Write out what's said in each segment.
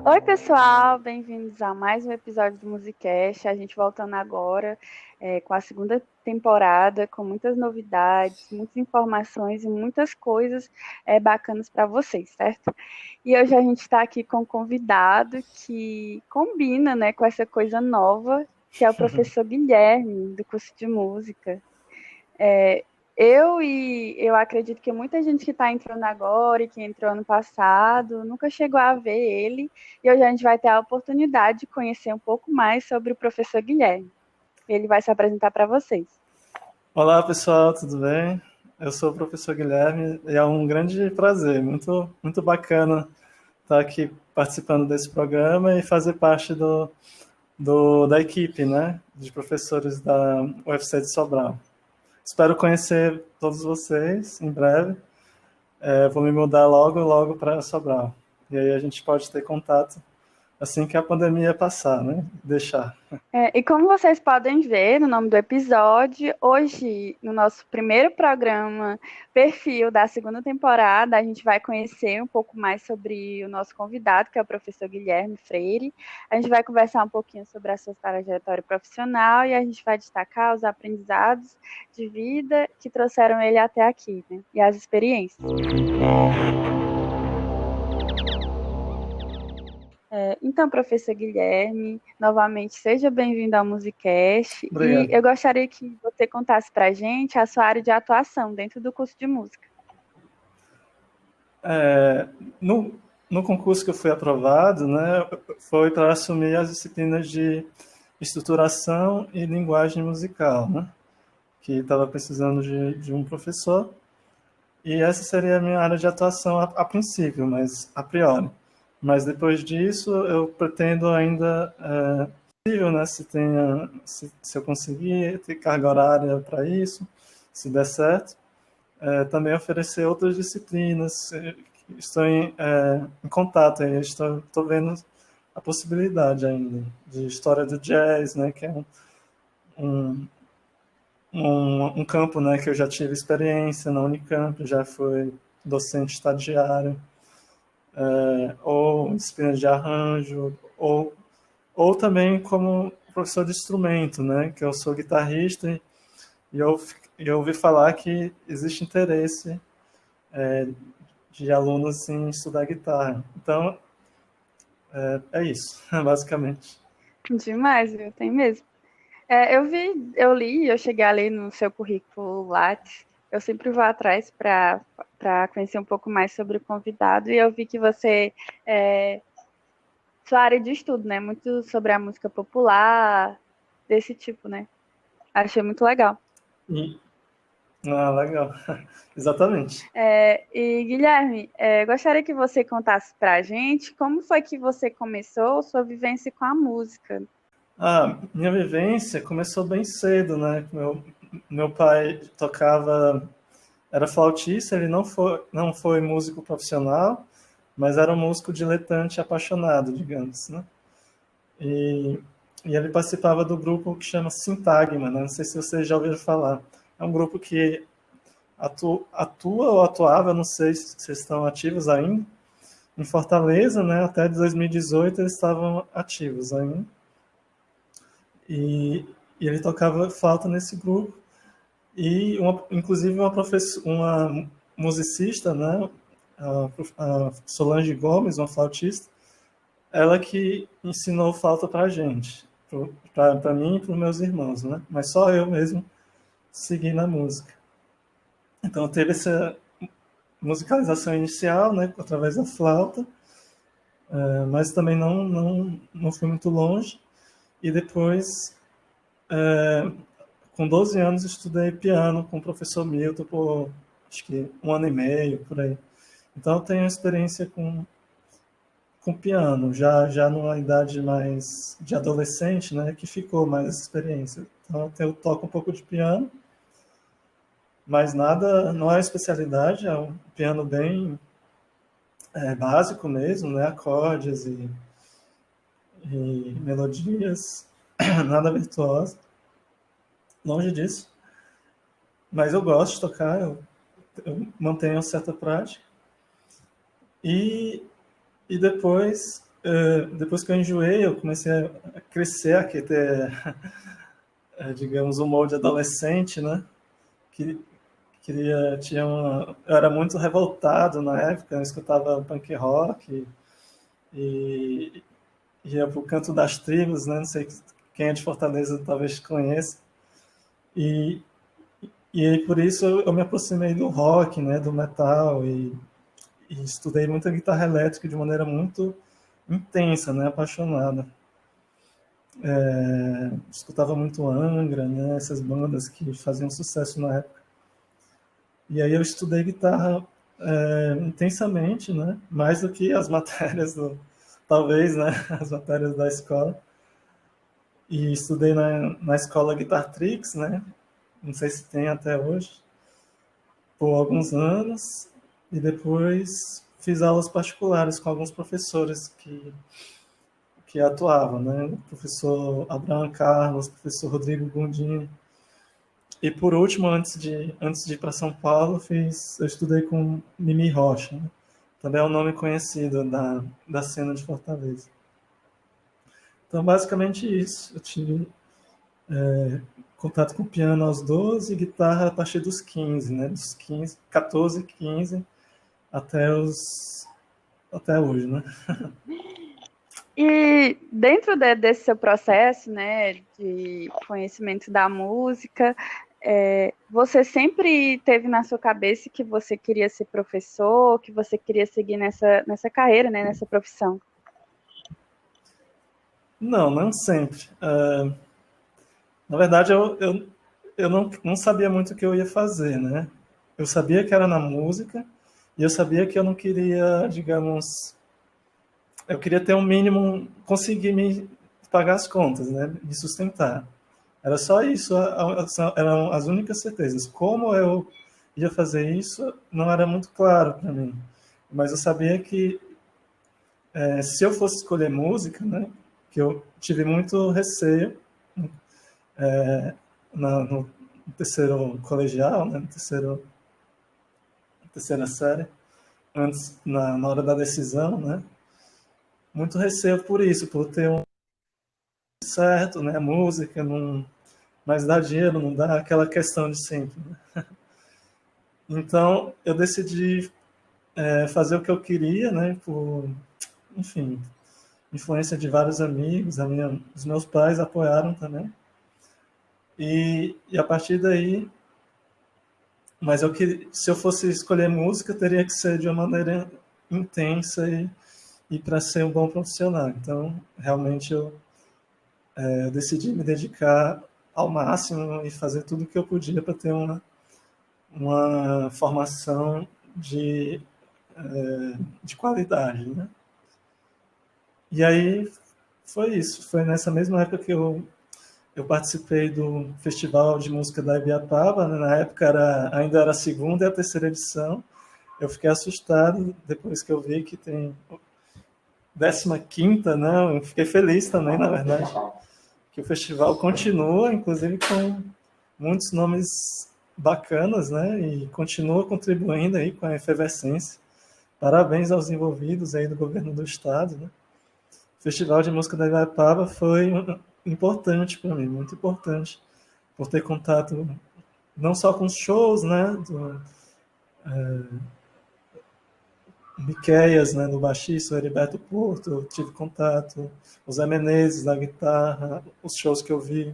Oi, pessoal, bem-vindos a mais um episódio do Musicast. A gente voltando agora com a segunda temporada, com muitas novidades, muitas informações e muitas coisas bacanas para vocês, certo? E hoje a gente está aqui com um convidado que combina, né, com essa coisa nova, que é o professor Guilherme, do curso de música. É, eu acredito que muita gente que está entrando agora e que entrou ano passado nunca chegou a ver ele, e hoje a gente vai ter a oportunidade de conhecer um pouco mais sobre o professor Guilherme. Ele vai se apresentar para vocês. Olá pessoal, tudo bem? Eu sou o professor Guilherme e é um grande prazer, muito bacana estar aqui participando desse programa e fazer parte da equipe, né, de professores da UFC de Sobral. Espero conhecer todos vocês em breve. Vou me mudar logo para Sobral. E aí a gente pode ter contato assim que a pandemia passar, né? Deixar. E como vocês podem ver no nome do episódio, hoje, no nosso primeiro programa, perfil da segunda temporada, a gente vai conhecer um pouco mais sobre o nosso convidado, que é o professor Guilherme Freire. A gente vai conversar um pouquinho sobre a sua trajetória profissional e a gente vai destacar os aprendizados de vida que trouxeram ele até aqui, né? E as experiências. Então, professor Guilherme, novamente seja bem-vindo ao Musicast e Obrigado. eu gostaria que você contasse para a gente a sua área de atuação dentro do curso de música. É, no, no concurso que eu fui aprovado, né, foi para assumir as disciplinas de estruturação e linguagem musical, né, que estava precisando de um professor. E essa seria a minha área de atuação a princípio, mas a priori. Mas depois disso, eu pretendo ainda, possível, né, se eu conseguir ter carga horária para isso, se der certo, também oferecer outras disciplinas. Estou em contato, estou vendo a possibilidade ainda de história do jazz, né, que é um, um campo, né, que eu já tive experiência na Unicamp, já fui docente estagiário, ou disciplina de arranjo, ou também como professor de instrumento, né, que eu sou guitarrista e eu ouvi falar que existe interesse de alunos em estudar guitarra. Então, é isso, basicamente. Demais, viu? Tem mesmo. Eu cheguei a ler no seu currículo Lattes. Eu sempre vou atrás para conhecer um pouco mais sobre o convidado e eu vi que é, sua área de estudo, né? Muito sobre a música popular, desse tipo, né? Achei muito legal. E, legal. Exatamente. E Guilherme, gostaria que você contasse para a gente como foi que você começou sua vivência com a música. Minha vivência começou bem cedo, né? Meu pai tocava, era flautista, ele não foi músico profissional, mas era um músico diletante apaixonado, digamos, né? E, e ele participava do grupo que chama Sintagma, né? Não sei se vocês já ouviram falar. É um grupo que atua ou atuava, não sei se estão ativos ainda, em Fortaleza, né? Até 2018 eles estavam ativos ainda. E ele tocava flauta nesse grupo. E inclusive uma musicista, né? A Solange Gomes, uma flautista, ela que ensinou flauta para a gente, para mim e para os meus irmãos, né? Mas só eu mesmo segui na música. Então teve essa musicalização inicial, né? Através da flauta, mas também não fui muito longe. E depois, com 12 anos, estudei piano com o professor Milton por acho que um ano e meio, por aí. Então eu tenho experiência com piano, já numa idade mais de adolescente, né, que ficou mais essa experiência. Então eu toco um pouco de piano, mas nada, não é especialidade, é um piano bem básico mesmo, né, acordes e melodias, nada virtuoso, longe disso. Mas eu gosto de tocar, eu mantenho uma certa prática. E, e depois depois que eu enjoei, eu comecei a crescer, a ter, digamos, um molde adolescente, né? Que eu era muito revoltado na época, eu escutava punk rock e ia pro Canto das Tribos, né? Não sei quem é de Fortaleza talvez conheça. E, e aí, por isso eu me aproximei do rock, né? Do metal e estudei muita guitarra elétrica de maneira muito intensa, né? Apaixonada. Escutava muito Angra, né? Essas bandas que faziam sucesso na época. E aí eu estudei guitarra intensamente, né? Mais do que as matérias talvez, né? As matérias da escola. E estudei na escola Guitar Tricks, né? Não sei se tem até hoje, por alguns anos. E depois fiz aulas particulares com alguns professores que atuavam, né? O professor Abraham Carlos, o professor Rodrigo Gondim. E por último, antes de ir para São Paulo, eu estudei com Mimi Rocha, né? Também é um nome conhecido da cena de Fortaleza. Então, basicamente isso. Eu tive contato com piano aos 12 e guitarra a partir dos 15, né? Dos 15, 14, 15 até hoje, né? E dentro desse seu processo, né, de conhecimento da música, você sempre teve na sua cabeça que você queria ser professor, que você queria seguir nessa carreira, né, nessa profissão? Não, não sempre. Na verdade, eu não sabia muito o que eu ia fazer, né? Eu sabia que era na música e eu sabia que eu não queria, digamos, eu queria ter um mínimo, conseguir me pagar as contas, né? Me sustentar. Era só isso, eram as únicas certezas. Como eu ia fazer isso não era muito claro para mim, mas eu sabia que se eu fosse escolher música, né? Que eu tive muito receio no terceiro colegial, né? Terceira série, antes na hora da decisão, né? Muito receio por isso, por ter um certo, né? Música não, mas dá dinheiro, não dá aquela questão de sempre. Né? Então eu decidi fazer o que eu queria, né? Por, enfim, influência de vários amigos, os meus pais apoiaram também. E a partir daí, mas se eu fosse escolher música, teria que ser de uma maneira intensa e para ser um bom profissional. Então, realmente eu decidi me dedicar ao máximo e fazer tudo o que eu podia para ter uma formação de qualidade, né? E aí foi isso. Foi nessa mesma época que eu participei do Festival de Música da Ibiapaba, né? Na época ainda era a segunda e a terceira edição. Eu fiquei assustado depois que eu vi que tem 15ª, né? Eu fiquei feliz também, na verdade, que o festival continua, inclusive com muitos nomes bacanas, né? E continua contribuindo aí com a efervescência. Parabéns aos envolvidos aí do governo do estado, né? O Festival de Música da Ibiapaba foi importante para mim, muito importante, por ter contato não só com os shows, né? Miqueias, né, no baixista, o Heriberto Porto, eu tive contato, o Zé Menezes na guitarra, os shows que eu vi,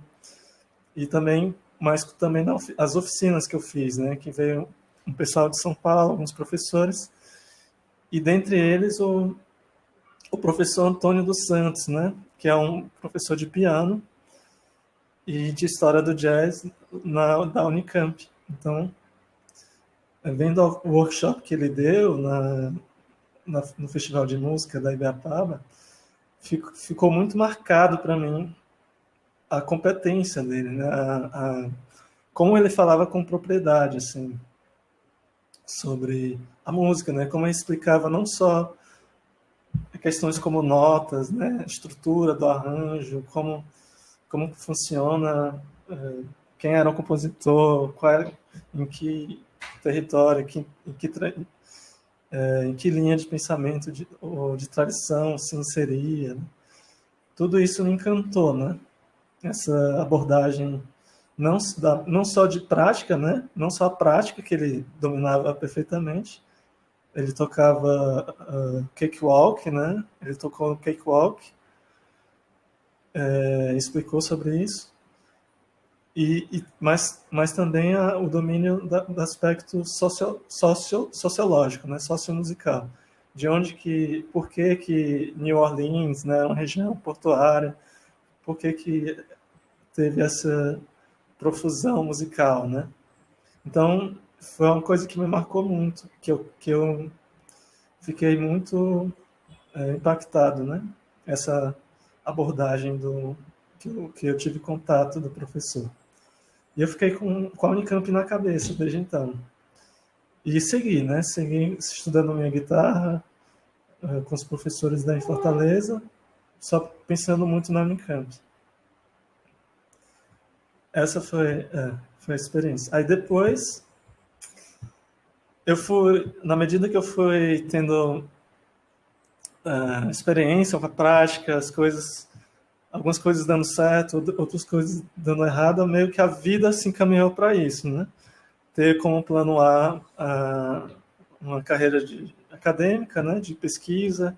e também, mas também as oficinas que eu fiz, né, que veio um pessoal de São Paulo, alguns professores, e dentre eles o professor Antônio dos Santos, né, que é um professor de piano e de história do jazz da Unicamp. Então, vendo o workshop que ele deu no Festival de Música da Ibiapaba, ficou muito marcado para mim a competência dele, né? Como ele falava com propriedade, assim, sobre a música, né? Como ele explicava não só questões como notas, né? Estrutura do arranjo, como funciona, quem era o compositor, em que território, em que linha de pensamento ou de tradição se inseria. Né? Tudo isso me encantou, né? Essa abordagem não só de prática, né? Não só a prática que ele dominava perfeitamente. Ele tocava cakewalk, né? Ele tocou cakewalk, explicou sobre isso. Mas também o domínio do aspecto sociológico, né? Sociomusical. De onde por que New Orleans, né, uma região portuária, por que teve essa profusão musical, né? Então, foi uma coisa que me marcou muito, que eu fiquei muito impactado, né? Essa abordagem que eu tive contato do professor. E eu fiquei com a Unicamp na cabeça desde então. E segui, né? Segui estudando minha guitarra com os professores da em Fortaleza, só pensando muito na Unicamp. Essa foi a experiência. Aí depois, na medida que eu fui tendo experiência com a prática, algumas coisas dando certo, outras coisas dando errado, meio que a vida se encaminhou para isso, né? Ter como plano uma carreira acadêmica, né? De pesquisa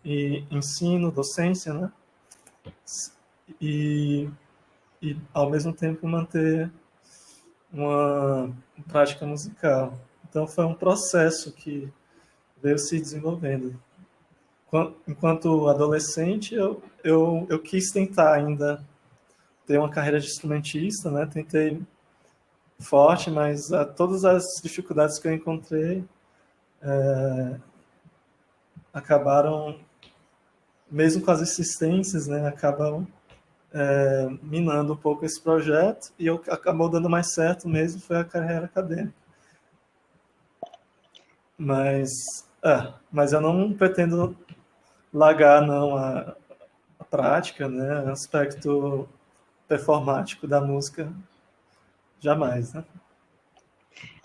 e ensino, docência, né? E ao mesmo tempo manter uma prática musical. Então foi um processo que veio se desenvolvendo. Enquanto adolescente, eu quis tentar ainda ter uma carreira de instrumentista, né? Tentei forte, mas todas as dificuldades que eu encontrei acabaram, mesmo com as existências, né? Acabam minando um pouco esse projeto, e acabou dando mais certo mesmo foi a carreira acadêmica. Mas eu não pretendo largar não a prática, né, o aspecto performático da música, jamais, né?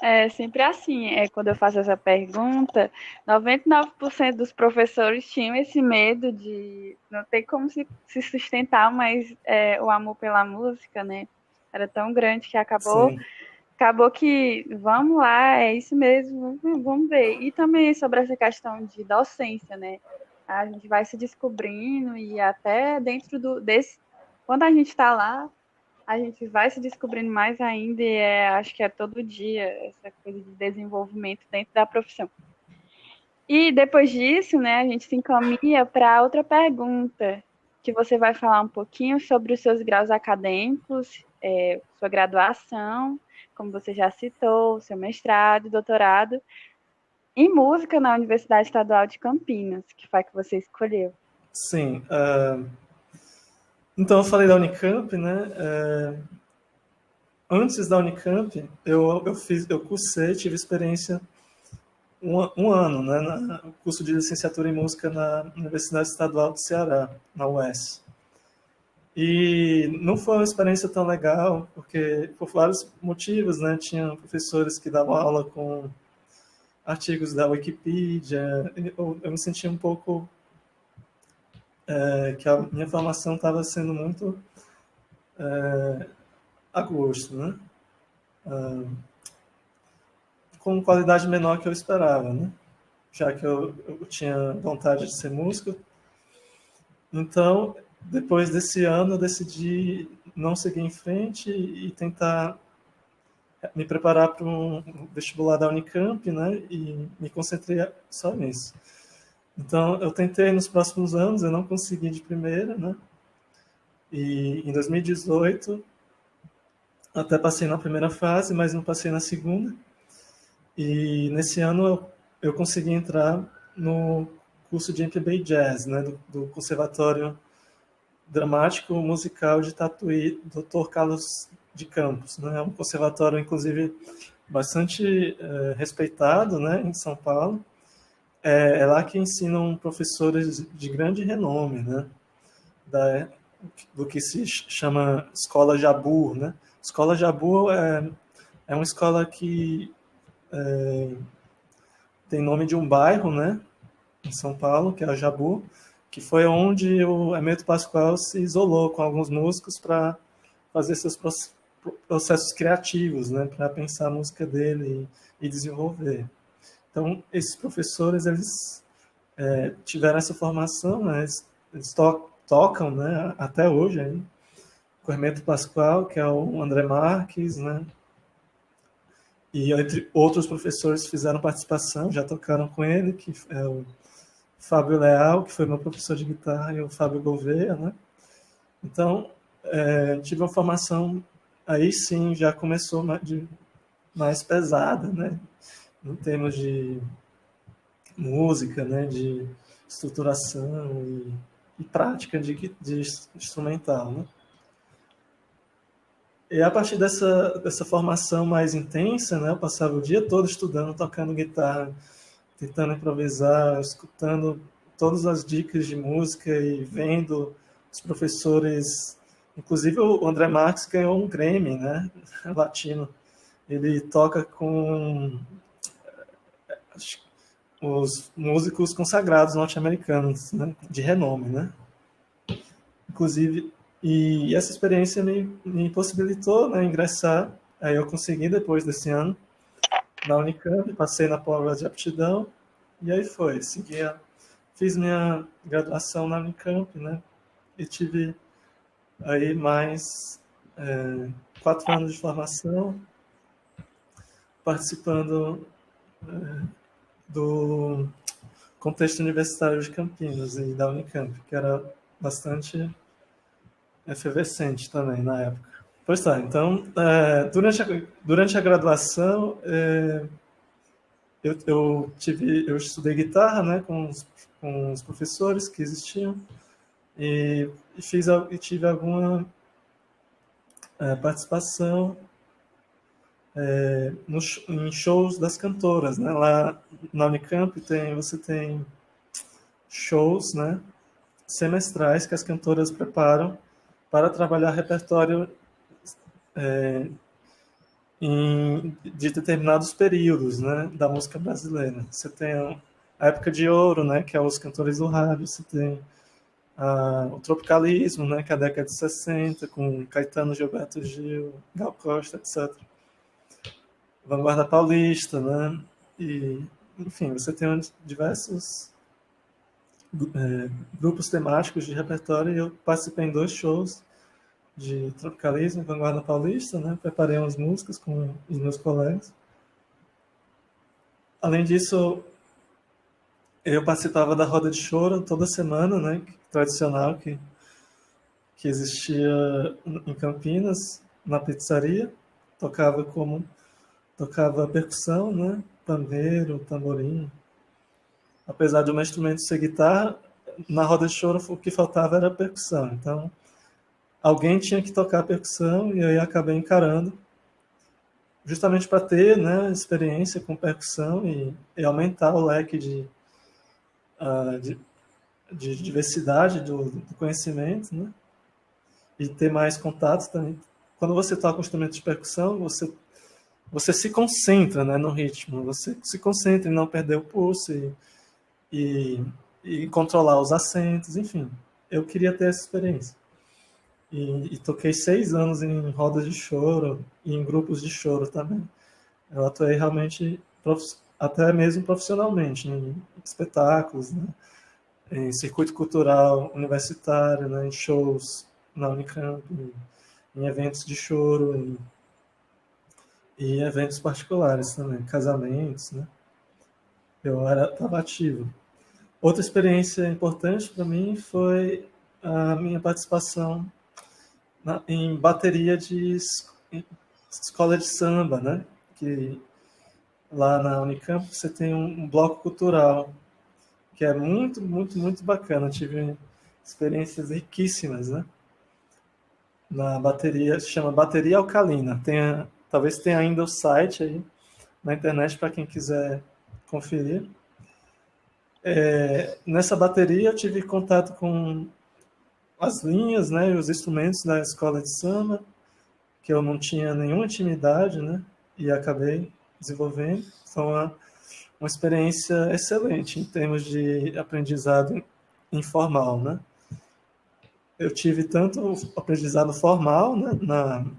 É sempre assim, quando eu faço essa pergunta, 99% dos professores tinham esse medo de não ter como se sustentar, mas o amor pela música, né, era tão grande que acabou Sim, que, vamos lá, é isso mesmo, vamos ver. E também sobre essa questão de docência, né, a gente vai se descobrindo e até dentro quando a gente está lá, a gente vai se descobrindo mais ainda e acho que é todo dia essa coisa de desenvolvimento dentro da profissão. E depois disso, né, a gente se encaminha para outra pergunta, que você vai falar um pouquinho sobre os seus graus acadêmicos, sua graduação, como você já citou, seu mestrado, doutorado, em música na Universidade Estadual de Campinas, que foi a que você escolheu. sim. Então eu falei da Unicamp, né? Antes da Unicamp, eu cursei, tive experiência um ano, né, no curso de licenciatura em música na Universidade Estadual do Ceará, na UES. E não foi uma experiência tão legal, porque por vários motivos, né, tinha professores que davam aula com artigos da Wikipedia, eu me sentia um pouco que a minha formação estava sendo muito a gosto, né? Com qualidade menor que eu esperava, né? Já que eu tinha vontade de ser músico. Então, depois desse ano, eu decidi não seguir em frente e tentar me preparar para um vestibular da Unicamp, né? E me concentrei só nisso. Então, eu tentei nos próximos anos, eu não consegui de primeira, né? E em 2018, até passei na primeira fase, mas não passei na segunda. E nesse ano eu consegui entrar no curso de MPB e Jazz, né? Do Conservatório Dramático Musical de Tatuí, Dr. Carlos de Campos, né? É um conservatório, inclusive, bastante respeitado, né? Em São Paulo. É lá que ensinam professores de grande renome, né? Do que se chama Escola Jabur, né? Escola Jabur é uma escola que tem nome de um bairro, né, em São Paulo, que é o Jabu, que foi onde o Hermeto Pascoal se isolou com alguns músicos para fazer seus processos criativos, né, para pensar a música dele e desenvolver. Então, esses professores, eles tiveram essa formação, né, eles tocam, né, até hoje, aí, com o Hermeto Pascoal, que é o André Marques, né, e entre outros professores fizeram participação, já tocaram com ele, que é o Fábio Leal, que foi meu professor de guitarra, e o Fábio Gouveia, né? Então, tive uma formação, aí sim, já começou mais pesada, né? Em termos de música, né? De estruturação e prática de instrumental, né? E a partir dessa formação mais intensa, né? Eu passava o dia todo estudando, tocando guitarra, tentando improvisar, escutando todas as dicas de música e vendo os professores. Inclusive o André Marques ganhou um Grammy, né, latino. Ele toca com os músicos consagrados norte-americanos, né, de renome, né. Inclusive, e essa experiência me possibilitou, né, ingressar. Aí eu consegui depois desse ano na Unicamp, passei na prova de aptidão e aí foi, fiz minha graduação na Unicamp, né? E tive aí mais 4 anos de formação, participando do contexto universitário de Campinas e da Unicamp, que era bastante efervescente também na época. Pois tá, então, durante a graduação, eu estudei guitarra, né, com os professores que existiam, e tive alguma participação em shows das cantoras, né? Lá na Unicamp você tem shows, né, semestrais que as cantoras preparam para trabalhar repertório de determinados períodos, né, da música brasileira. Você tem a época de ouro, né, que é os cantores do rádio, você tem o tropicalismo, né, que é a década de 60, com Caetano, Gilberto Gil, Gal Costa, etc. Vanguarda Paulista, né, e, enfim, você tem diversos grupos temáticos de repertório, e eu participei em 2 shows de tropicalismo e Vanguarda Paulista, né, preparei umas músicas com os meus colegas. Além disso, eu participava da roda de choro toda semana, né, tradicional, que existia em Campinas, na pizzaria. Tocava percussão, né, pandeiro, tamborim. Apesar do meu instrumento ser guitarra, na roda de choro o que faltava era percussão. Então, alguém tinha que tocar percussão e eu acabei encarando, justamente para ter, né, experiência com percussão e aumentar o leque de diversidade do conhecimento, né? E ter mais contatos também. Quando você toca um instrumento de percussão, você se concentra, né, no ritmo, você se concentra em não perder o pulso e controlar os acentos, enfim. Eu queria ter essa experiência. E toquei 6 anos em rodas de choro e em grupos de choro também. Eu atuei realmente, até mesmo profissionalmente, em espetáculos, né? Em circuito cultural universitário, né? Em shows na Unicamp, em eventos de choro e eventos particulares também, casamentos, né? Eu estava ativo. Outra experiência importante para mim foi a minha participação em bateria de escola de samba, né? Que lá na Unicamp você tem um bloco cultural que é muito, muito, muito bacana. Eu tive experiências riquíssimas, né? Na bateria, se chama Bateria Alcalina. Talvez tenha ainda o site aí na internet para quem quiser conferir. Nessa bateria eu tive contato com as linhas, né, e os instrumentos da escola de samba, que eu não tinha nenhuma intimidade, né, e acabei desenvolvendo. Foi uma experiência excelente em termos de aprendizado informal, né? Eu tive tanto aprendizado formal, né,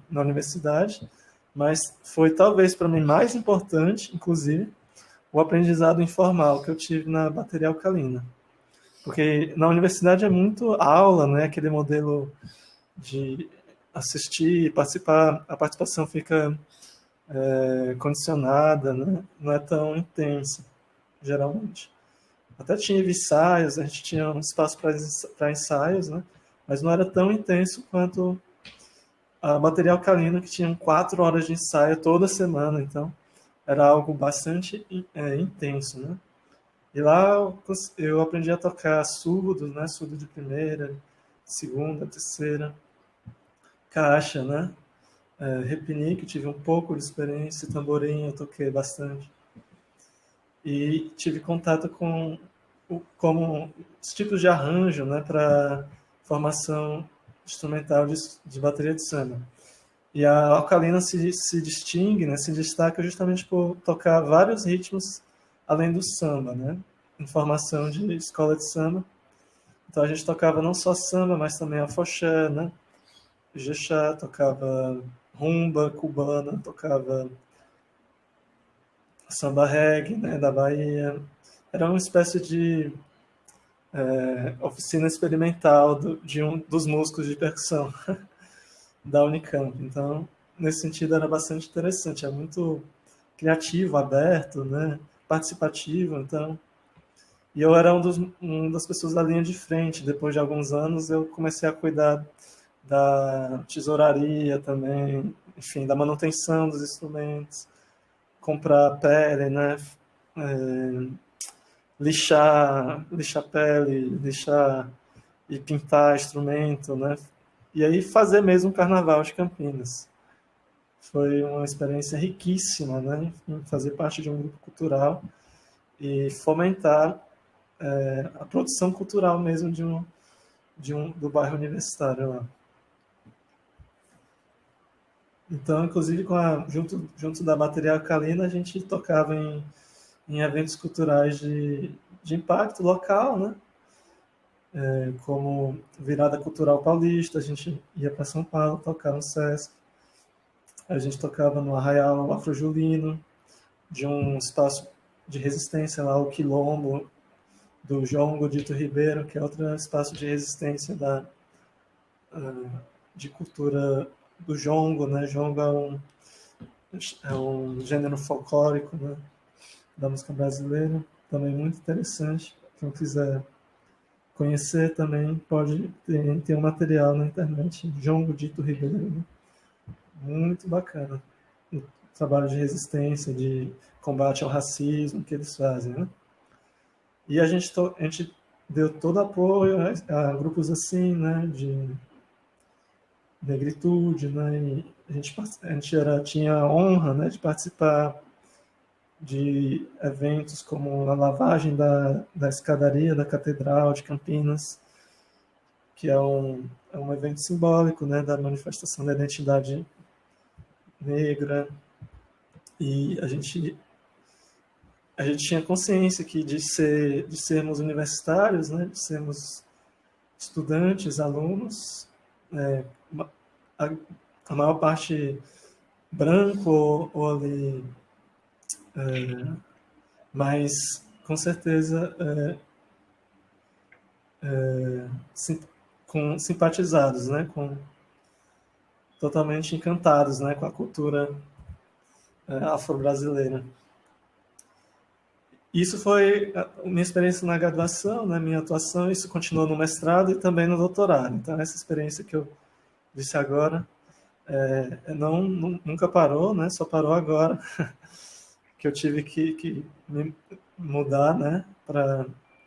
na universidade, mas foi talvez para mim mais importante, inclusive, o aprendizado informal que eu tive na bateria alcalina. Porque na universidade é muito aula, né, aquele modelo de assistir, participar, a participação fica condicionada, né, não é tão intensa, geralmente. Até tinha ensaios, a gente tinha um espaço para ensaios, né? Mas não era tão intenso quanto a bateria alcalina, que tinha 4 horas de ensaio toda semana, então era algo bastante intenso, né? E lá eu aprendi a tocar surdos, né? Surdo de primeira, segunda, terceira, caixa, né? Repinique, tive um pouco de experiência, tamborim eu toquei bastante. E tive contato com como os tipos de arranjo, né, para formação instrumental de bateria de samba. E a alcalina se distingue, né, se destaca justamente por tocar vários ritmos além do samba, né, em formação de escola de samba. Então a gente tocava não só samba, mas também afoxé, né, jexá, tocava rumba cubana, tocava samba reggae, né, da Bahia. Era uma espécie de oficina experimental de um dos músicos de percussão da Unicamp. Então, nesse sentido, era bastante interessante. É muito criativo, aberto, né? Participativo. Então, e eu era uma das pessoas da linha de frente. Depois de alguns anos, eu comecei a cuidar da tesouraria também, enfim, da manutenção dos instrumentos, comprar pele, né? Lixar pele, lixar e pintar instrumento, né? E aí fazer mesmo um carnaval de Campinas. Foi uma experiência riquíssima, né? Em fazer parte de um grupo cultural e fomentar a produção cultural mesmo do bairro universitário lá. Então, inclusive, junto da bateria alcalina, a gente tocava em eventos culturais de impacto local, né? Como Virada Cultural Paulista, a gente ia para São Paulo tocar no Sesc, a gente tocava no Arraial Afro-Julino, de um espaço de resistência lá, o Quilombo, do João Godito Ribeiro, que é outro espaço de resistência de cultura do jongo, né? Jongo é um gênero folclórico, né? Da música brasileira, também muito interessante. Quem quiser conhecer também pode ter um material na internet, João Godito Ribeiro, né? Muito bacana o trabalho de resistência, de combate ao racismo que eles fazem, né? E a gente deu todo apoio a grupos assim, né, de negritude, né, e a gente tinha a honra, né, de participar de eventos como a lavagem da escadaria da Catedral de Campinas, que é um evento simbólico, né, da manifestação da identidade negra. E a gente tinha consciência que de sermos universitários, né, de sermos estudantes, alunos, a, a maior parte branco ou ali, mas com certeza simpatizados, né, totalmente encantados, né, com a cultura afro-brasileira. Isso foi a minha experiência na graduação, né, minha atuação, isso continuou no mestrado e também no doutorado. Então, essa experiência que eu disse agora nunca parou, né, só parou agora, que eu tive que me mudar, né, para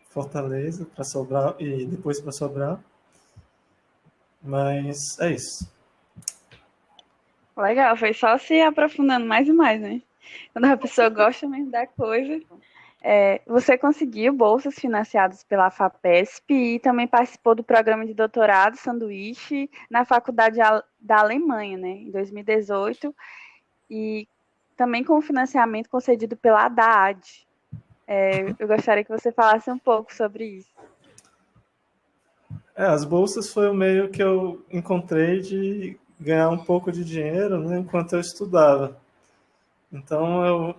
Fortaleza, para Sobral e depois para Sobral. Mas é isso. Legal, foi só se aprofundando mais e mais, né? Quando a pessoa gosta mesmo da coisa. Você conseguiu bolsas financiadas pela FAPESP e também participou do programa de doutorado sanduíche na Faculdade da Alemanha, né, em 2018, e também com o financiamento concedido pela ADAAD. Eu gostaria que você falasse um pouco sobre isso. As bolsas foi o meio que eu encontrei de ganhar um pouco de dinheiro, né, enquanto eu estudava. Então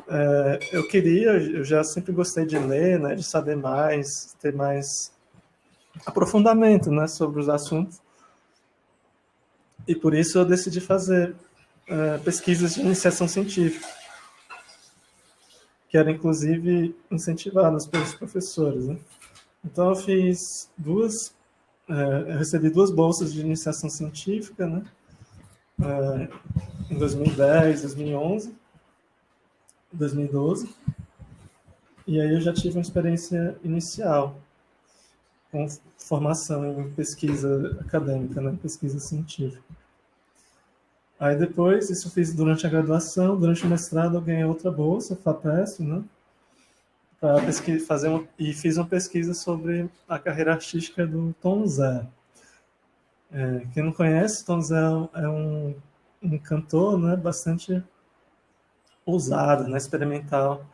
eu já sempre gostei de ler, né, de saber mais, ter mais aprofundamento, né, sobre os assuntos. E por isso eu decidi fazer pesquisas de iniciação científica, que eram inclusive incentivadas pelos professores, né? Então eu recebi duas bolsas de iniciação científica, né? Em 2010, 2011, 2012. E aí eu já tive uma experiência inicial com formação em pesquisa acadêmica, né? Pesquisa científica. Aí depois, isso eu fiz durante a graduação, durante o mestrado eu ganhei outra bolsa, FAPESP, né? Para e fiz uma pesquisa sobre a carreira artística do Tom Zé. Quem não conhece, Tom Zé é um cantor, né, bastante ousado, né, experimental,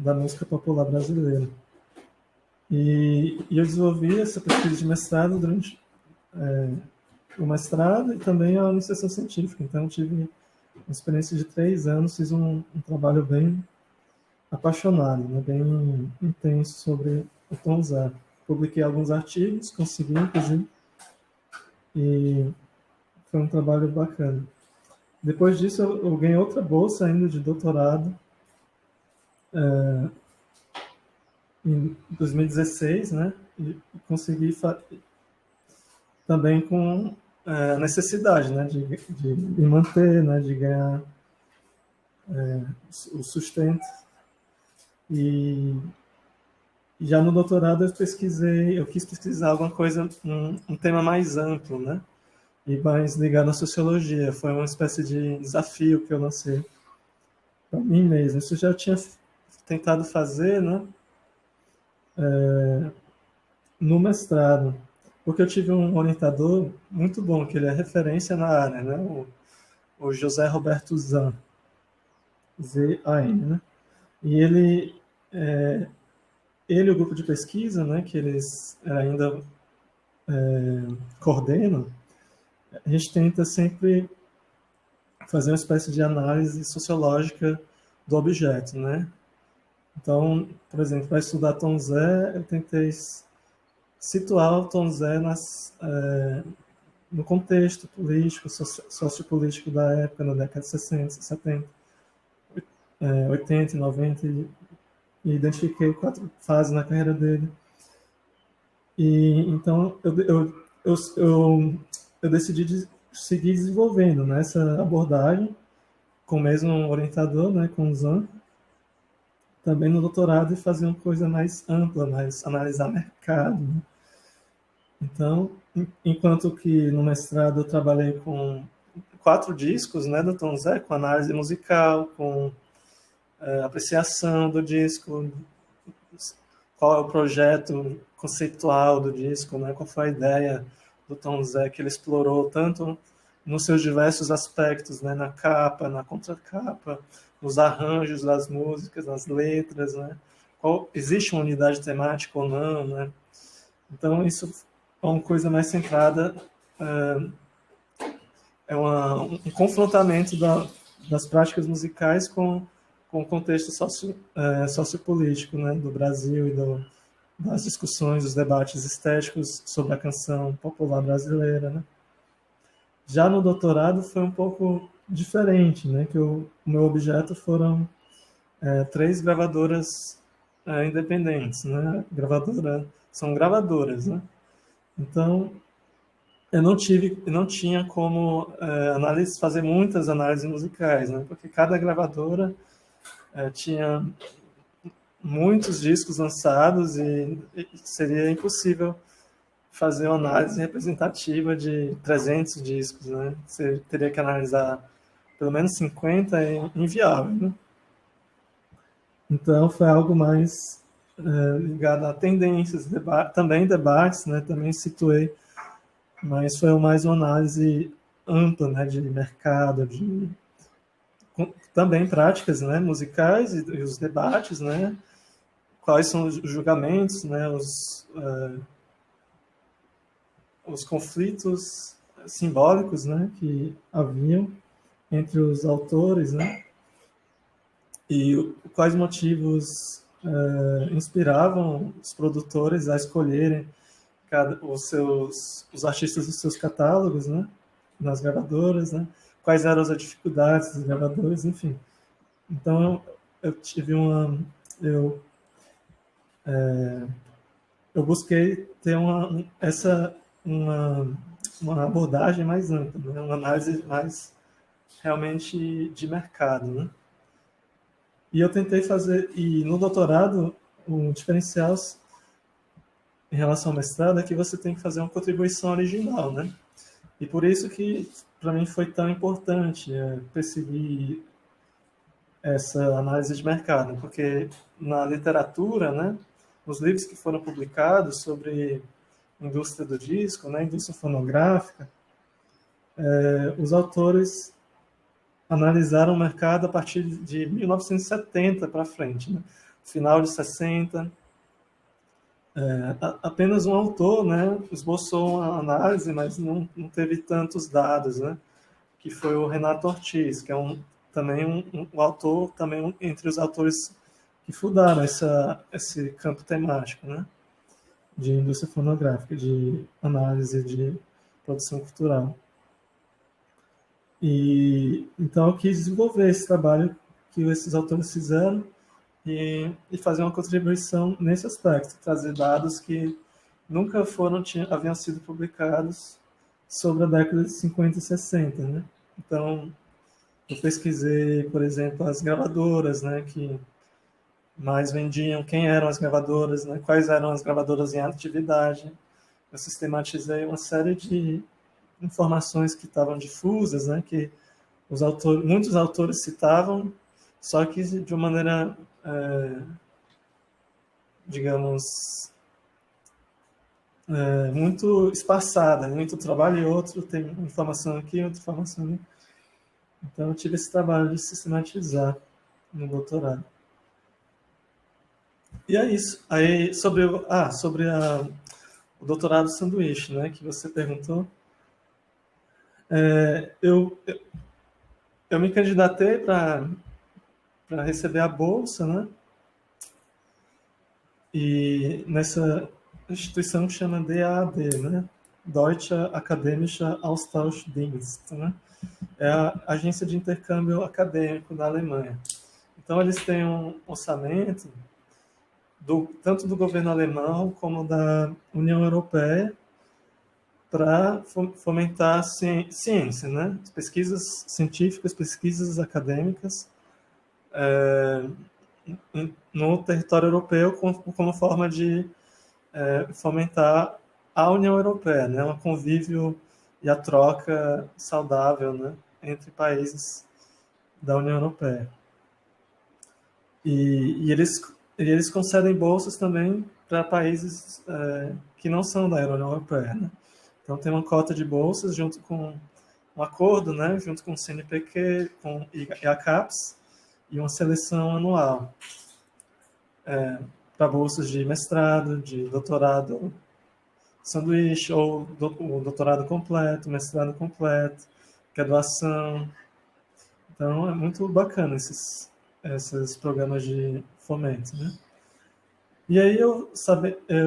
da música popular brasileira. E eu desenvolvi essa pesquisa de mestrado durante o mestrado e também a iniciação científica. Então, eu tive uma experiência de 3 anos, fiz um trabalho bem apaixonado, né, bem intenso sobre o Tom Zé. Publiquei alguns artigos, consegui, inclusive, e foi um trabalho bacana. Depois disso, eu ganhei outra bolsa ainda de doutorado, em 2016, né? E consegui também com a necessidade, né? De me manter, né? De ganhar o sustento. E já no doutorado eu quis pesquisar alguma coisa, um tema mais amplo, né? E mais ligado à sociologia. Foi uma espécie de desafio que eu lancei para mim mesmo. Isso eu já tinha tentado fazer, né? No mestrado, porque eu tive um orientador muito bom, que ele é referência na área, né? O José Roberto Zan, Z-A-N, né? E ele e o grupo de pesquisa, né, que eles ainda coordenam, a gente tenta sempre fazer uma espécie de análise sociológica do objeto, né? Então, por exemplo, para estudar Tom Zé, eu tentei situar o Tom Zé no contexto político, sociopolítico da época, na década de 60, 70, 80, 90, e identifiquei 4 fases na carreira dele. E então eu decidi seguir desenvolvendo, né, essa abordagem com o mesmo orientador, né, com o Zan, também no doutorado, e fazer uma coisa mais ampla, mais analisar mercado, né? Então, enquanto que no mestrado eu trabalhei com 4 discos, né, do Tom Zé, com análise musical, com apreciação do disco, qual é o projeto conceitual do disco, né, qual foi a ideia do Tom Zé que ele explorou tanto nos seus diversos aspectos, né, na capa, na contracapa, nos arranjos das músicas, nas letras, né, existe uma unidade temática ou não, né? Então isso é uma coisa mais centrada, um confrontamento das práticas musicais com o contexto sociopolítico, né, do Brasil e das discussões, dos debates estéticos sobre a canção popular brasileira, né? Já no doutorado foi um pouco diferente, né? Que o meu objeto foram 3 gravadoras independentes, né? São gravadoras, né? Então eu não tinha como fazer muitas análises musicais, né? Porque cada gravadora tinha muitos discos lançados e seria impossível fazer uma análise representativa de 300 discos, né? Você teria que analisar pelo menos 50, é inviável, né? Então foi algo mais ligado a tendências, também debates, né? Também situei, mas foi mais uma análise ampla, né? De mercado, também práticas, né, musicais e os debates, né, quais são os julgamentos, né, os conflitos simbólicos, né, que haviam entre os autores, né, e quais motivos inspiravam os produtores a escolherem os artistas dos seus catálogos, né, nas gravadoras, né, quais eram as dificuldades dos gravadores, enfim. Então eu tive eu eu busquei ter uma, uma abordagem mais ampla, né, uma análise mais realmente de mercado, né. E eu tentei fazer, e no doutorado, o diferencial em relação ao mestrado é que você tem que fazer uma contribuição original, né? E por isso que, para mim, foi tão importante perseguir essa análise de mercado, porque na literatura, né, nos livros que foram publicados sobre indústria do disco, né, indústria fonográfica, os autores analisaram o mercado a partir de 1970 para frente, né? Final de 60. Apenas um autor, né, esboçou uma análise, mas não teve tantos dados, né? Que foi o Renato Ortiz, que é também um autor, também entre os autores que fundaram esse campo temático, né? De indústria fonográfica, de análise de produção cultural. E então eu quis desenvolver esse trabalho que esses autores fizeram e fazer uma contribuição nesse aspecto, trazer dados que nunca haviam sido publicados sobre a década de 50 e 60, né? Então, eu pesquisei, por exemplo, as gravadoras, né, que mais vendiam, quem eram as gravadoras, né, quais eram as gravadoras em atividade. Eu sistematizei uma série de informações que estavam difusas, né, que muitos autores citavam, só que de uma maneira, digamos, muito espaçada, muito trabalho e outro, tem informação aqui, outra informação ali. Então eu tive esse trabalho de sistematizar no doutorado. E é isso. Aí sobre o doutorado sanduíche, né, que você perguntou, eu me candidatei para receber a bolsa, né? E nessa instituição que chama DAAD, né? Deutsche Akademische Austauschdienst, né? É a agência de intercâmbio acadêmico da Alemanha. Então eles têm um orçamento tanto do governo alemão como da União Europeia para fomentar ciência, né? Pesquisas científicas, pesquisas acadêmicas no território europeu como forma de fomentar a União Europeia, né? Um convívio e a troca saudável, né? Entre países da União Europeia. E eles concedem bolsas também para países que não são da União Europeia, né? Então tem uma cota de bolsas junto com um acordo, né, junto com o CNPq e a CAPES, e uma seleção anual para bolsas de mestrado, de doutorado sanduíche, ou o doutorado completo, mestrado completo, graduação. Então é muito bacana esses programas de fomento, né? E aí eu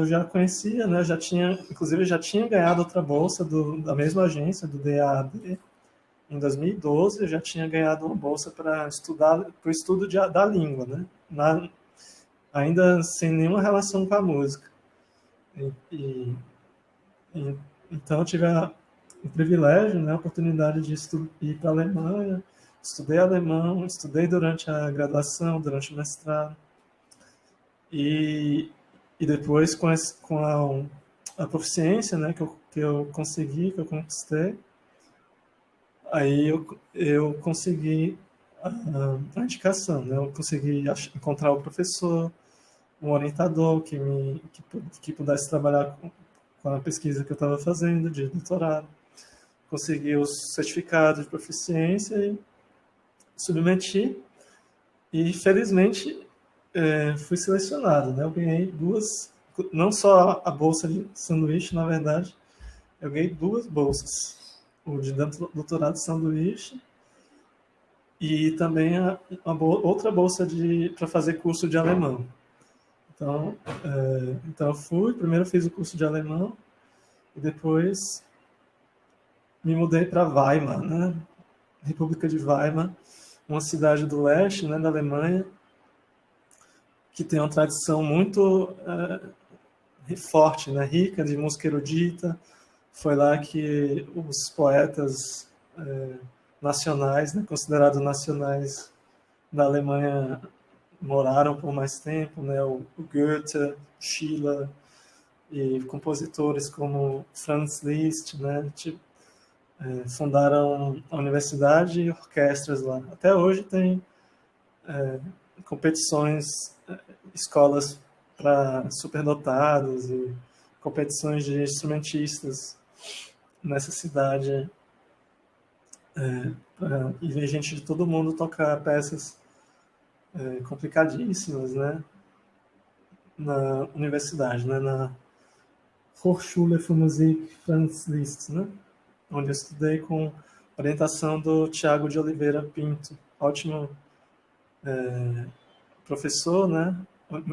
já conhecia, né? Inclusive já tinha ganhado outra bolsa da mesma agência, do DAAD, em 2012. Eu já tinha ganhado uma bolsa para o estudo da língua, né? Ainda sem nenhuma relação com a música. Então eu tive o privilégio, né, a oportunidade de ir para a Alemanha. Estudei alemão, estudei durante a graduação, durante o mestrado. E depois, com a proficiência, né, que eu consegui, que eu conquistei, aí eu consegui a indicação, né? Eu consegui encontrar o professor, um orientador que pudesse trabalhar com a pesquisa que eu estava fazendo de doutorado. Consegui os certificados de proficiência submeti e, felizmente, fui selecionado, né? Eu ganhei duas, não só a bolsa de sanduíche, na verdade, eu ganhei duas bolsas. O de doutorado de sanduíche e também outra bolsa para fazer curso de alemão. Então eu fui, primeiro fiz o curso de alemão e depois me mudei para Weimar, né? República de Weimar, uma cidade do leste, né, da Alemanha, que tem uma tradição muito forte, né, rica de música erudita. Foi lá que os poetas nacionais, né, considerados nacionais da Alemanha, moraram por mais tempo, né, o Goethe, Schiller e compositores como Franz Liszt, né, fundaram a universidade e orquestras lá. Até hoje tem competições, escolas para superdotados e competições de instrumentistas nessa cidade, e vem gente de todo mundo tocar peças complicadíssimas, né, na universidade, né, na Hochschule für Musik Franz Liszt, né, onde eu estudei com orientação do Tiago de Oliveira Pinto, ótimo professor, né,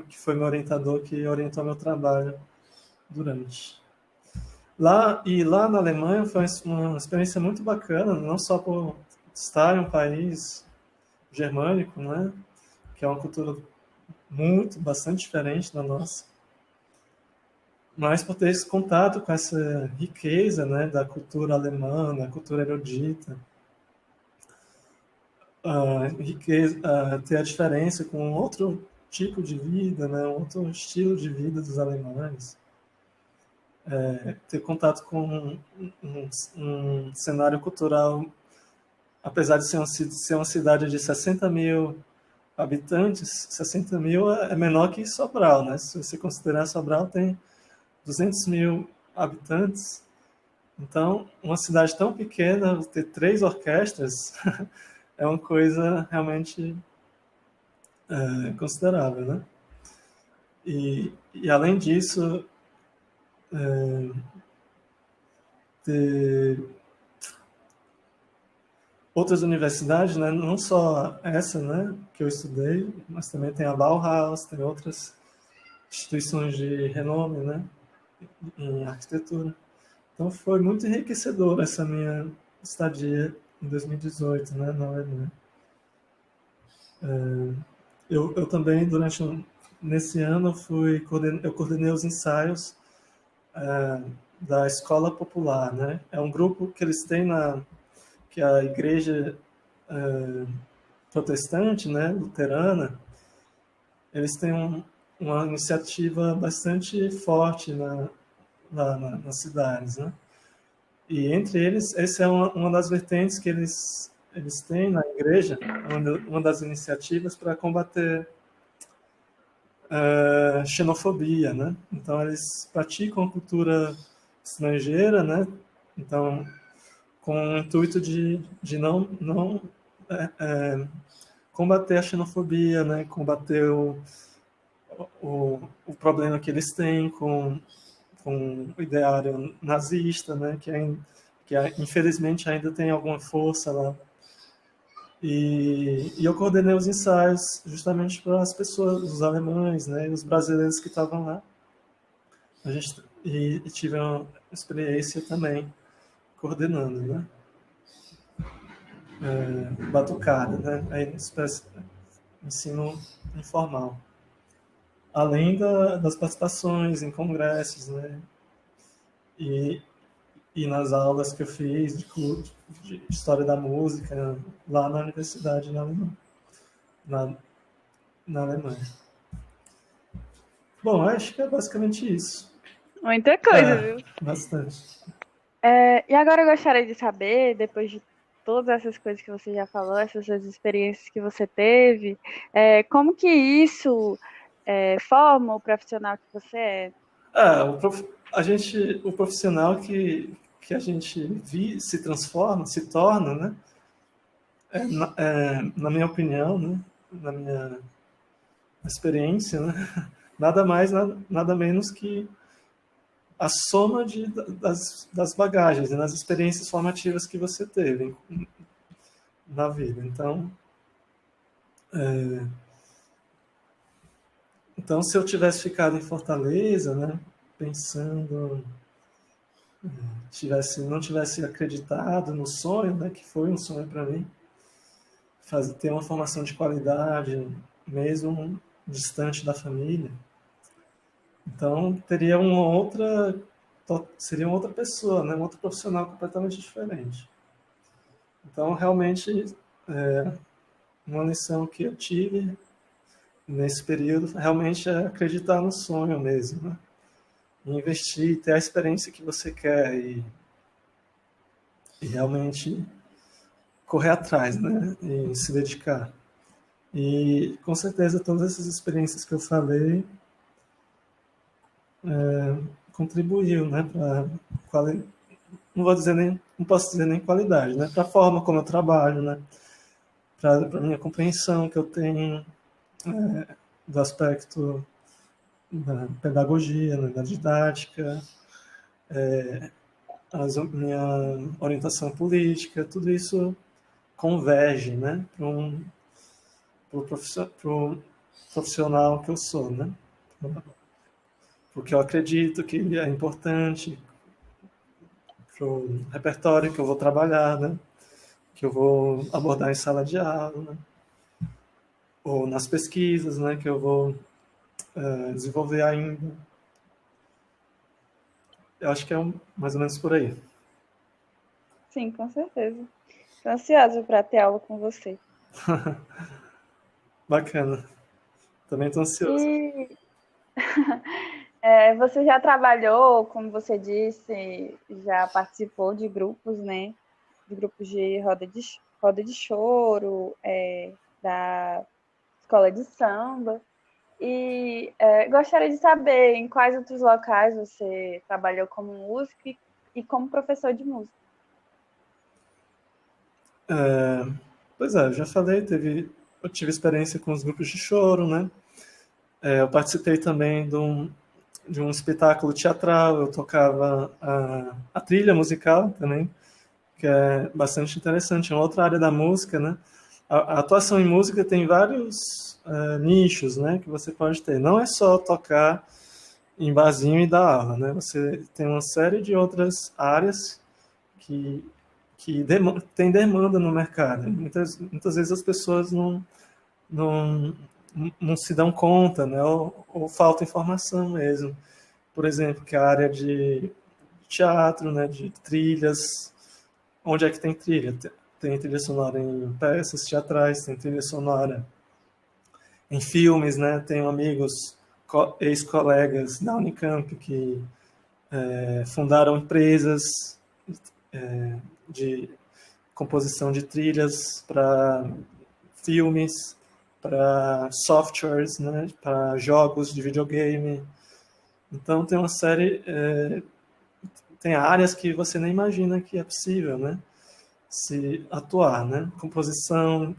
que foi meu orientador, que orientou meu trabalho durante. Lá na Alemanha foi uma experiência muito bacana, não só por estar em um país germânico, né, que é uma cultura bastante diferente da nossa, mas por ter esse contato com essa riqueza, né, da cultura alemã, da cultura erudita, ter a diferença com outro tipo de vida, né, outro estilo de vida dos alemães, ter contato com um cenário cultural, apesar de ser uma cidade de 60 mil habitantes, 60 mil é menor que Sobral, né? Se você considerar, Sobral tem 200 mil habitantes. Então, uma cidade tão pequena, ter 3 orquestras é uma coisa realmente considerável, né? E além disso, ter outras universidades, né? Não só essa, né, que eu estudei, mas também tem a Bauhaus, tem outras instituições de renome, né, em arquitetura. Então foi muito enriquecedor essa minha estadia em 2018, né, na Alemanha. Eu também, nesse ano, eu coordenei os ensaios da Escola Popular, né? É um grupo que eles têm que a igreja protestante, né, luterana, eles têm uma iniciativa bastante forte nas cidades, né? E entre eles, essa é uma das vertentes que eles têm na igreja, uma das iniciativas para combater xenofobia, né? Então eles praticam a cultura estrangeira, né? Então, com o intuito de não combater a xenofobia, né? Combater o problema que eles têm com o ideário nazista, né? Que infelizmente ainda tem alguma força lá. E eu coordenei os ensaios justamente para as pessoas, os alemães, né, e os brasileiros que estavam lá. E tive uma experiência também coordenando, né? Batucada, né? Aí, ensino informal. Além das participações em congressos, né? E nas aulas que eu fiz de história da música lá na universidade na Alemanha. Bom, acho que é basicamente isso. Muita coisa, viu? Bastante. E agora eu gostaria de saber, depois de todas essas coisas que você já falou, essas experiências que você teve, como que isso forma o profissional que você é? O profissional que a gente se transforma, se torna, né? Na minha opinião, né, na minha experiência, né, nada mais, nada menos que a soma das bagagens, né, das experiências formativas que você teve na vida. Então, se eu tivesse ficado em Fortaleza, né, pensando, não tivesse acreditado no sonho, né, que foi um sonho para mim, ter uma formação de qualidade, mesmo distante da família, então teria seria uma outra pessoa, né, um outro profissional completamente diferente. Então, realmente, uma lição que eu tive nesse período realmente é acreditar no sonho mesmo, né? Investir, ter a experiência que você quer e realmente correr atrás, né? E se dedicar. E com certeza todas essas experiências que eu falei contribuiu, né? Não posso dizer nem qualidade, né? Para a forma como eu trabalho, né? Para a minha compreensão que eu tenho do aspecto da pedagogia, né? Da didática, minha orientação política, tudo isso converge, né, para o profissional que eu sou, né? Porque eu acredito que é importante para o repertório que eu vou trabalhar, né? Que eu vou abordar em sala de aula, né? Ou nas pesquisas, né? Que eu vou desenvolver ainda. Eu acho que é mais ou menos por aí. Sim, com certeza. Estou ansiosa para ter aula com você. Bacana. Também estou ansioso. E você já trabalhou, como você disse, já participou de grupos, né? De grupos de roda de choro, da escola de samba. E gostaria de saber em quais outros locais você trabalhou como músico e como professor de música. Pois é, eu já falei, eu tive experiência com os grupos de choro, né? Eu participei também de um espetáculo teatral, eu tocava a trilha musical também, que é bastante interessante, é uma outra área da música, né? A atuação em música tem vários nichos, né, que você pode ter. Não é só tocar em barzinho e dar aula, né? Você tem uma série de outras áreas que, tem demanda no mercado. Muitas vezes as pessoas não, não se dão conta, né? Ou falta informação mesmo. Por exemplo, que a área de teatro, né, de trilhas, onde é que tem trilha? Tem trilha sonora em peças teatrais, tem trilha sonora em filmes, né? Tenho amigos, ex-colegas da Unicamp que fundaram empresas de composição de trilhas para filmes, para softwares, né? Para jogos de videogame. Então tem uma série, tem áreas que você nem imagina que é possível, né? Se atuar, né? Composição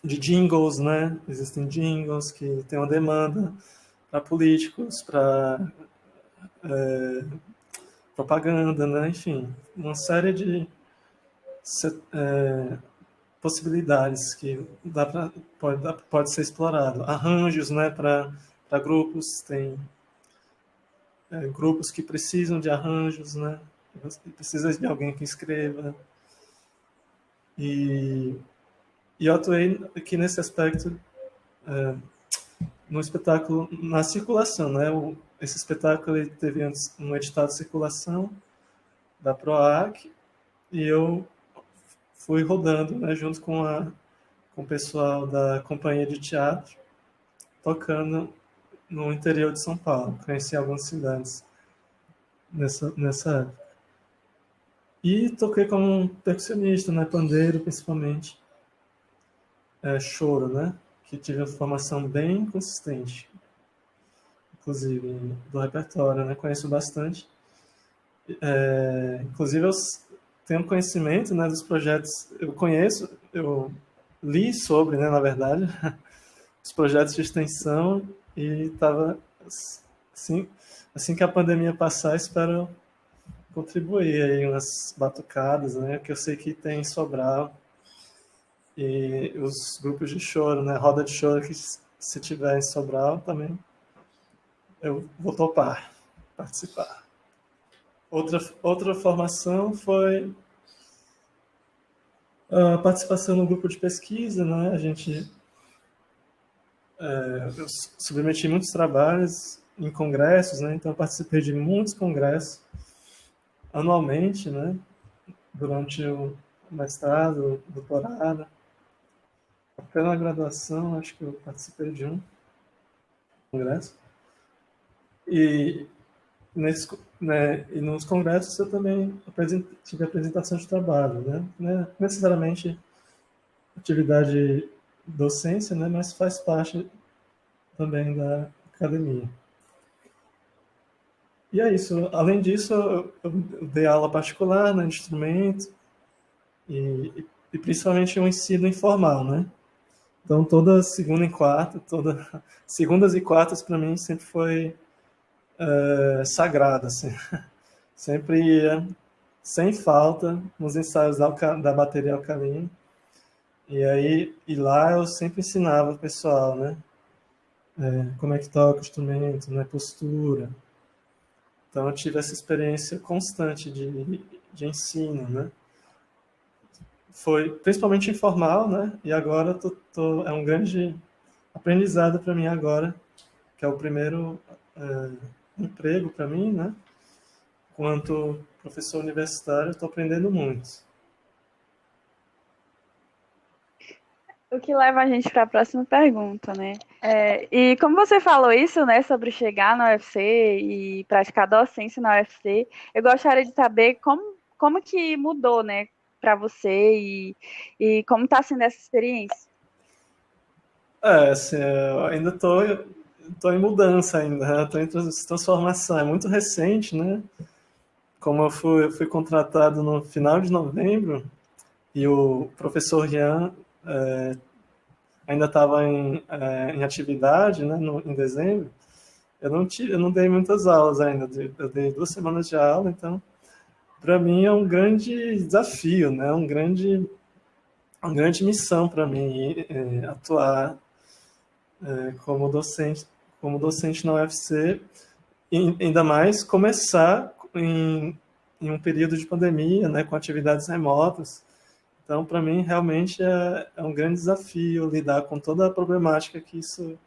de jingles, né? Existem jingles que têm uma demanda para políticos, para propaganda, né? Enfim, uma série de possibilidades que pode ser explorado. Arranjos, né? Para grupos, tem grupos que precisam de arranjos, né? Precisa de alguém que escreva. E eu atuei aqui nesse aspecto no espetáculo, na circulação, né? Esse espetáculo ele teve antes um edital de circulação da PROAC e eu fui rodando, né, junto com o pessoal da companhia de teatro, tocando no interior de São Paulo. Conheci algumas cidades nessa época. E toquei como um percussionista, né, pandeiro principalmente, choro, né, que tive uma formação bem consistente, inclusive do repertório, né, conheço bastante. Inclusive tenho conhecimento, né, dos projetos, eu li sobre, né, na verdade, os projetos de extensão e estava, assim, assim que a pandemia passar, espero contribuir aí umas batucadas, né, que eu sei que tem em Sobral, e os grupos de choro, né, roda de choro que se tiver em Sobral também eu vou topar participar. Outra formação foi a participação no grupo de pesquisa, né? Eu submeti muitos trabalhos em congressos, né? Então eu participei de muitos congressos anualmente, né? Durante o mestrado, o doutorado, até na graduação, acho que eu participei de um congresso. E e nos congressos eu também tive apresentação de trabalho, né? Não é necessariamente atividade docência, né? Mas faz parte também da academia. E é isso. Além disso, eu dei aula particular no instrumento e principalmente um ensino informal, né? Então toda segunda e quarta, toda segundas e quartas para mim sempre foi sagrada, assim. Sempre ia sem falta nos ensaios da bateria alcalina. E lá eu sempre ensinava o pessoal, né? Como é que toca o instrumento, né? Postura. Então eu tive essa experiência constante de ensino, né? Foi principalmente informal, né? E agora é um grande aprendizado para mim agora, que é o primeiro emprego para mim, né? Quanto professor universitário, estou aprendendo muito. O que leva a gente para a próxima pergunta, né? E como você falou isso, né, sobre chegar na UFC e praticar docência na UFC, eu gostaria de saber como que mudou, né, para você e como está sendo essa experiência. Assim, eu ainda tô em mudança ainda, né? Tô em transformação. É muito recente, né? Como eu fui contratado no final de novembro e o professor Rian ainda estava em atividade, né, em dezembro, eu não dei muitas aulas ainda, eu dei 2 semanas de aula, então para mim é um grande desafio, né, uma grande missão para mim atuar como como docente na UFC, e ainda mais começar em um período de pandemia, né, com atividades remotas. Então, para mim, realmente é um grande desafio lidar com toda a problemática que isso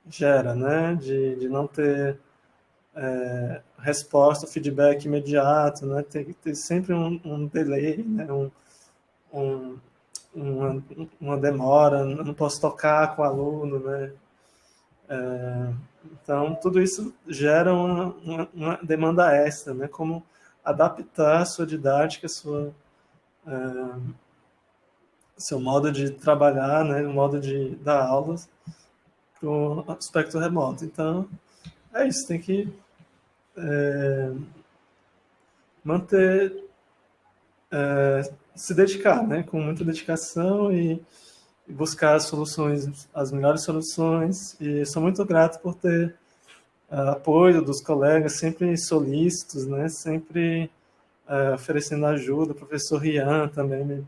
gera, né? De não ter resposta, feedback imediato, né? Ter sempre um delay, né? Um, uma, uma demora, eu não posso tocar com o aluno, né? Então, tudo isso gera uma demanda extra, né? Como adaptar a sua didática, seu modo de trabalhar, né? O modo de dar aulas para o aspecto remoto. Então, é isso, tem que manter, se dedicar, né? Com muita dedicação e buscar as soluções, as melhores soluções. E sou muito grato por ter apoio dos colegas, sempre solícitos, né? Sempre oferecendo ajuda. O professor Rian também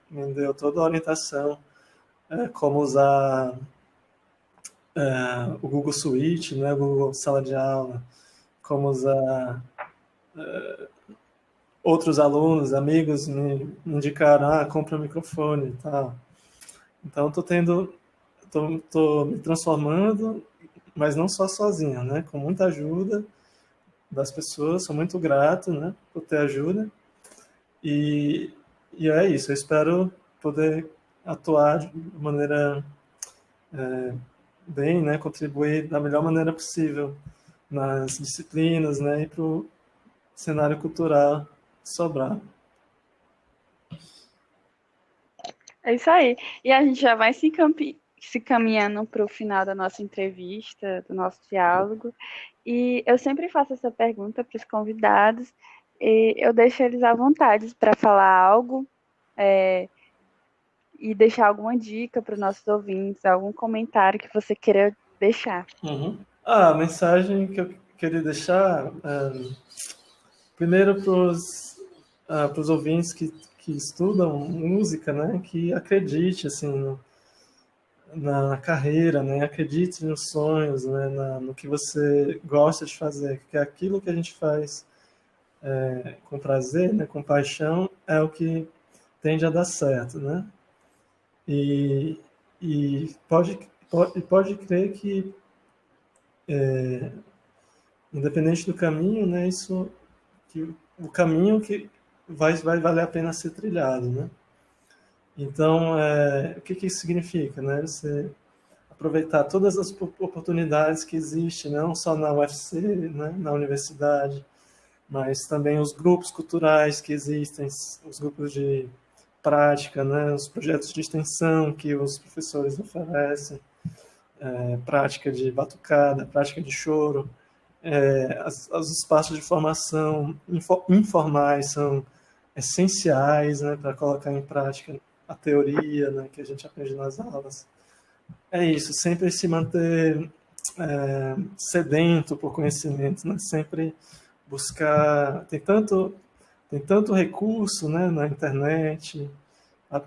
me deu toda a orientação, como usar o Google Suite, né? O Google Sala de Aula, como usar outros alunos, amigos me indicaram, compra um microfone e tal. Então, tô me transformando, mas não só sozinho, né? Com muita ajuda das pessoas, sou muito grato, né? Por ter ajuda. E, e é isso, eu espero poder atuar de maneira bem, né? Contribuir da melhor maneira possível nas disciplinas, né? E para o cenário cultural Sobrar. É isso aí. E a gente já vai se caminhando para o final da nossa entrevista, do nosso diálogo. E eu sempre faço essa pergunta para os convidados, E eu deixo eles à vontade para falar algo e deixar alguma dica para os nossos ouvintes, algum comentário que você queira deixar. Uhum. A mensagem que eu queria deixar, primeiro para os ouvintes que estudam música, né, que acredite assim na carreira, né, acredite nos sonhos, né, no que você gosta de fazer, que aquilo que a gente faz com prazer, né, com paixão, é o que tende a dar certo, né? E, e pode crer que independente do caminho, né, que o caminho que vai valer a pena ser trilhado, né? Então, o que isso significa, né? Você aproveitar todas as oportunidades que existem, não só na UFC, né, na universidade, mas também os grupos culturais que existem, os grupos de prática, né, os projetos de extensão que os professores oferecem, prática de batucada, prática de choro, os espaços de formação informais são essenciais, né, para colocar em prática a teoria, né, que a gente aprende nas aulas. É isso, sempre se manter sedento por conhecimento, né, sempre buscar. Tem tanto recurso, né, na internet.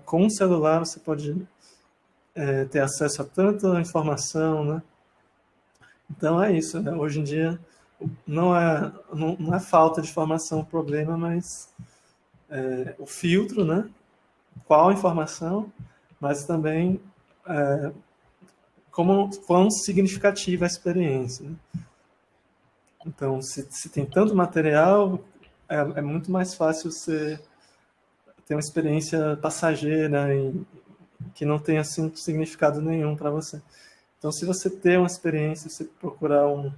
Com o celular você pode ter acesso a tanta informação, né? Então é isso, né? Hoje em dia não é falta de informação o problema, mas o filtro, né? Qual informação, mas também quão significativa a experiência, né? Então, se tem tanto material, é muito mais fácil você ter uma experiência passageira e que não tenha assim, significado nenhum para você. Então, se você ter uma experiência, você procurar um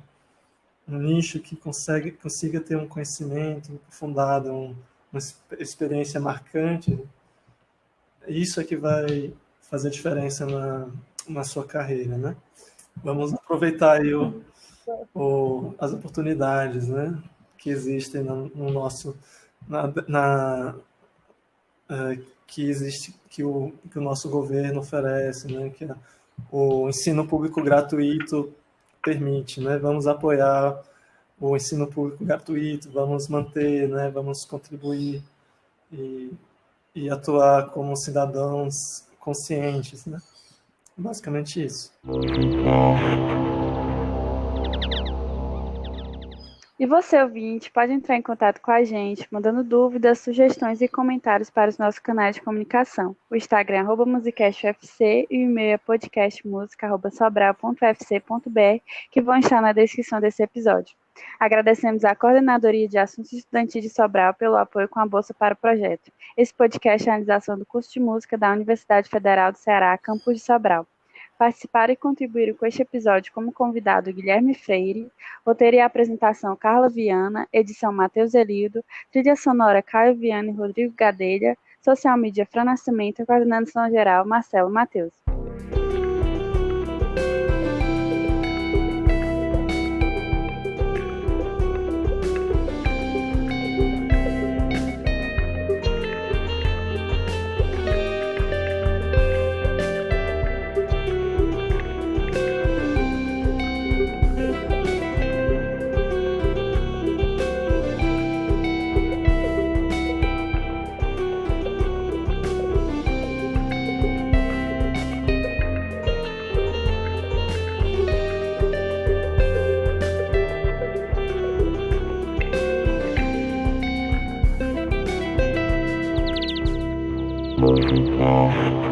nicho que consiga ter um conhecimento aprofundado, uma experiência marcante, isso é que vai fazer diferença na sua carreira, né? Vamos aproveitar aí as oportunidades, né, que existem no nosso que existe que o nosso governo oferece, né, que o ensino público gratuito permite, né? Vamos apoiar o ensino público gratuito, vamos manter, né? Vamos contribuir e atuar como cidadãos conscientes, né? Basicamente isso. E você, ouvinte, pode entrar em contato com a gente, mandando dúvidas, sugestões e comentários para os nossos canais de comunicação. O Instagram é @musicastufc e o e-mail é podcastmusica@sobral.ufc.br, que vão estar na descrição desse episódio. Agradecemos à Coordenadoria de Assuntos Estudantis de Sobral pelo apoio com a Bolsa para o projeto. Esse podcast é a realização do curso de música da Universidade Federal do Ceará, campus de Sobral. Participaram e contribuíram com este episódio como convidado Guilherme Freire, roteiro e apresentação Carla Viana, edição Matheus Elildo, trilha sonora Caio Viana e Rodrigo Gadelha, social media Fran Nascimento, coordenação geral Marcelo Matheus. Música